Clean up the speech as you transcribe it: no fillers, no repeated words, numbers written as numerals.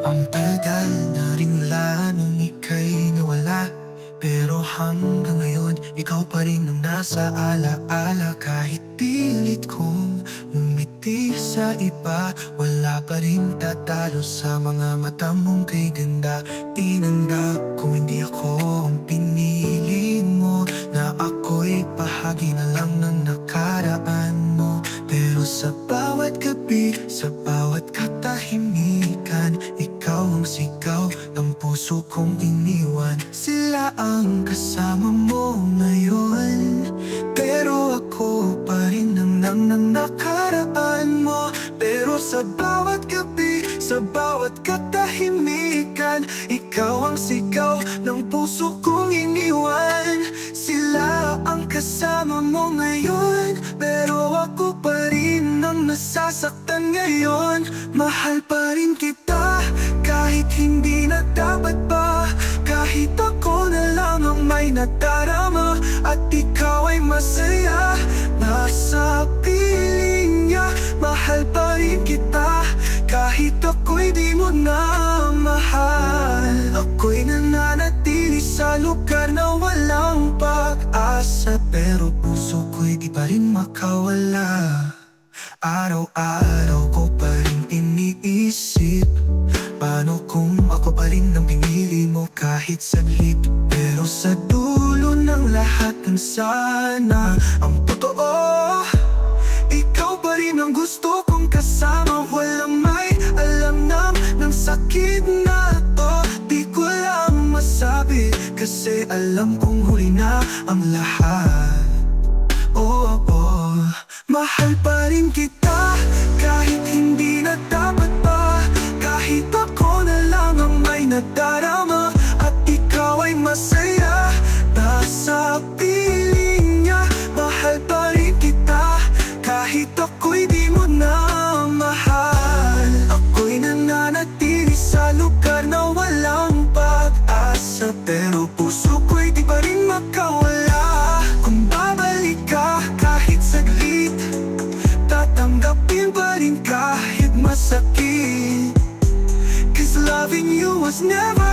Ang tagal na rin mula nung ika'y nawala, pero hanggang ngayon, ikaw pa rin ang nasa alaala. Kahit pilit kong umiti sa iba, wala pa rin tatalo sa mga mata mong kay ganda. Tinanggap kung hindi ako ang pinili mo, na ako'y bahagi na lang ng nakaraan mo. Pero sa bawat gabi, sa bawat katahimikan, ikaw ang sigaw ng puso kong iniwan. Sila ang kasama mo ngayon, pero ako pa rin ang nakaraan mo. Pero sa bawat gabi, sa bawat katahimikan, ikaw ang sigaw ng puso kong iniwan. Sila ang kasama mo ngayon, pero ako pa rin ang nasasaktan ngayon. Mahal pa rin kita, kahit hindi na dapat pa. Kahit ako na lang ang may nadarama, at ikaw ay masaya nasa piling niya. Mahal pa rin kita, kahit ako'y di mo na mahal. Ako'y nananatili sa lugar na walang pag-asa, pero puso ko'y di pa rin makawala. Araw-araw ko pa rin iniisip, paano kung ako pa rin ang pinili mo kahit saglit. Pero sa dulo ng lahat ng sana ang totoo, ikaw pa rin ang gusto kong kasama. Walang may alam ng sakit na to, di ko lang masabi, kasi alam kong huli na ang lahat. Oh, oh, mahal pa rin kita, kahit hindi na dapat pa. Kahit ako na lang ang may nadarama, at ikaw ay masaya nasa piling niya. Mahal pa rin kita, kahit ako'y di mo na mahal. Ako'y nananatili sa lugar na walang pag-asa, pero puso ko'y di pa rin makawala. Kung babalik ka kahit saglit, tatanggapin pa rin kahit masakit. Cause loving you was never